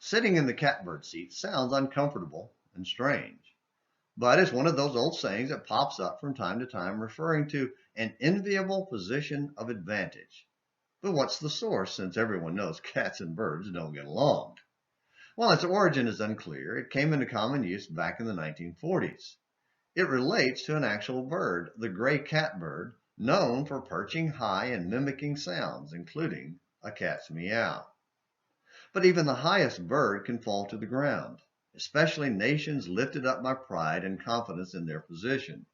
Sitting in the catbird seat sounds uncomfortable and strange, but it's one of those old sayings that pops up from time to time referring to an enviable position of advantage. But what's the source, since everyone knows cats and birds don't get along? While its origin is unclear, it came into common use back in the 1940s. It relates to an actual bird, the gray catbird, known for perching high and mimicking sounds, including a cat's meow. But even the highest bird can fall to the ground, especially nations lifted up by pride and confidence in their position.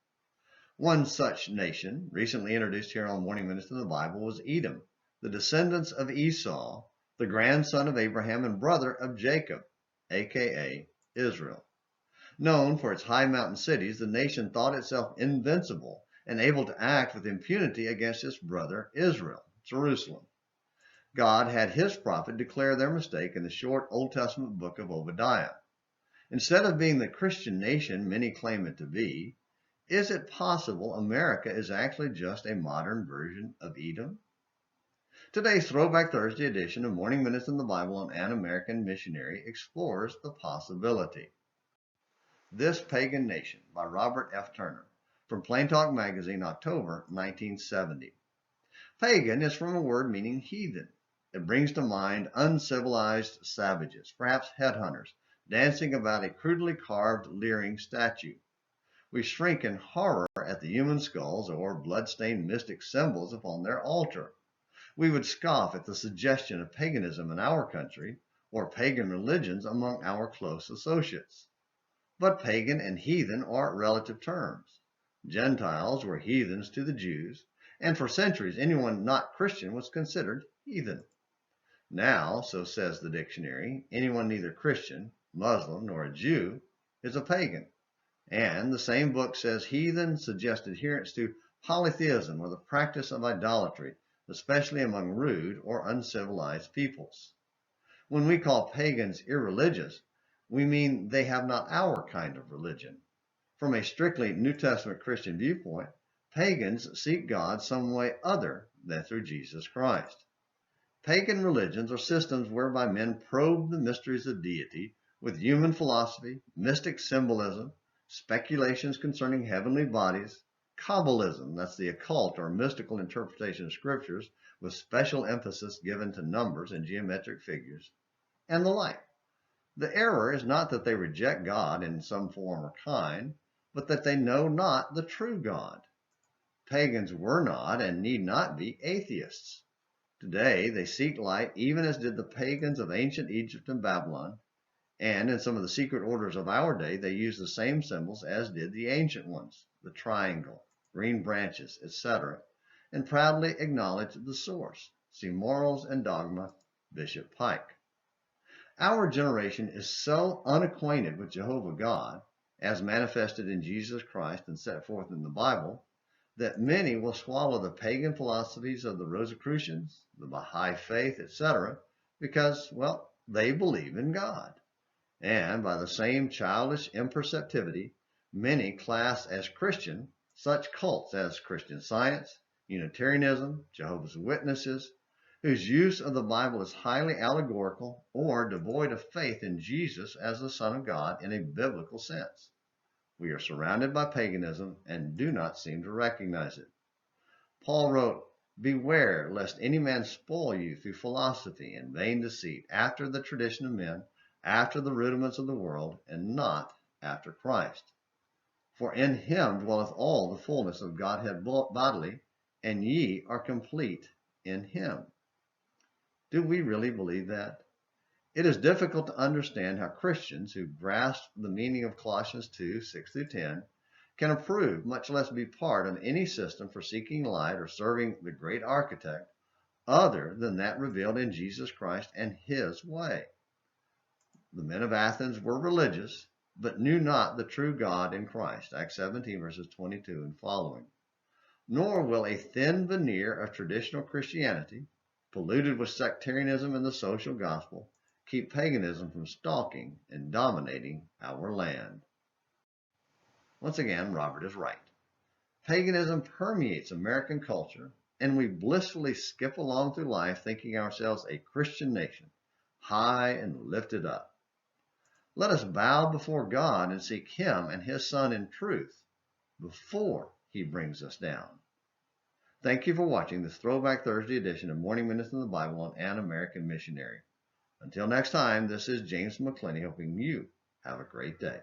One such nation, recently introduced here on Morning Minutes in the Bible, was Edom, the descendants of Esau, the grandson of Abraham and brother of Jacob, aka Israel. Known for its high mountain cities, the nation thought itself invincible and able to act with impunity against its brother Israel, Jerusalem. God had his prophet declare their mistake in the short Old Testament book of Obadiah. Instead of being the Christian nation many claim it to be, is it possible America is actually just a modern version of Edom? Today's Throwback Thursday edition of Morning Minutes in the Bible and An American Missionary explores the possibility. This Pagan Nation by Robert F. Turner, from Plain Talk Magazine, October 1970. Pagan is from a word meaning heathen. It brings to mind uncivilized savages, perhaps headhunters, dancing about a crudely carved, leering statue. We shrink in horror at the human skulls or blood-stained mystic symbols upon their altar. We would scoff at the suggestion of paganism in our country or pagan religions among our close associates. But pagan and heathen are relative terms. Gentiles were heathens to the Jews, and for centuries anyone not Christian was considered heathen. Now, so says the dictionary, anyone neither Christian, Muslim, nor a Jew is a pagan. And the same book says heathen suggests adherence to polytheism or the practice of idolatry, especially among rude or uncivilized peoples. When we call pagans irreligious, we mean they have not our kind of religion. From a strictly New Testament Christian viewpoint, pagans seek God some way other than through Jesus Christ. Pagan religions are systems whereby men probe the mysteries of deity with human philosophy, mystic symbolism, speculations concerning heavenly bodies, Kabbalism, that's the occult or mystical interpretation of scriptures with special emphasis given to numbers and geometric figures, and the like. The error is not that they reject God in some form or kind, but that they know not the true God. Pagans were not and need not be atheists. Today they seek light even as did the pagans of ancient Egypt and Babylon, and in some of the secret orders of our day they use the same symbols as did the ancient ones, the triangle, green branches, etc., and proudly acknowledge the source. See Morals and Dogma, Bishop Pike. Our generation is so unacquainted with Jehovah God, as manifested in Jesus Christ and set forth in the Bible, that many will swallow the pagan philosophies of the Rosicrucians, the Baha'i faith, etc., because, well, they believe in God. And by the same childish imperceptivity, many class as Christian such cults as Christian Science, Unitarianism, Jehovah's Witnesses, whose use of the Bible is highly allegorical or devoid of faith in Jesus as the Son of God in a biblical sense. We are surrounded by paganism and do not seem to recognize it. Paul wrote, "Beware lest any man spoil you through philosophy and vain deceit, after the tradition of men, after the rudiments of the world, and not after Christ. For in him dwelleth all the fullness of Godhead bodily, and ye are complete in him." Do we really believe that? It is difficult to understand how Christians who grasp the meaning of Colossians 2, 6 through 10, can approve, much less be part of any system for seeking light or serving the great architect, other than that revealed in Jesus Christ and his way. The men of Athens were religious, but knew not the true God in Christ, Acts 17, verses 22 and following. Nor will a thin veneer of traditional Christianity, polluted with sectarianism and the social gospel, keep paganism from stalking and dominating our land. Once again, Robert is right. Paganism permeates American culture, and we blissfully skip along through life thinking ourselves a Christian nation, high and lifted up. Let us bow before God and seek Him and His Son in truth before He brings us down. Thank you for watching this Throwback Thursday edition of Morning Minutes in the Bible on An American Missionary. Until next time, this is James McClenny hoping you have a great day.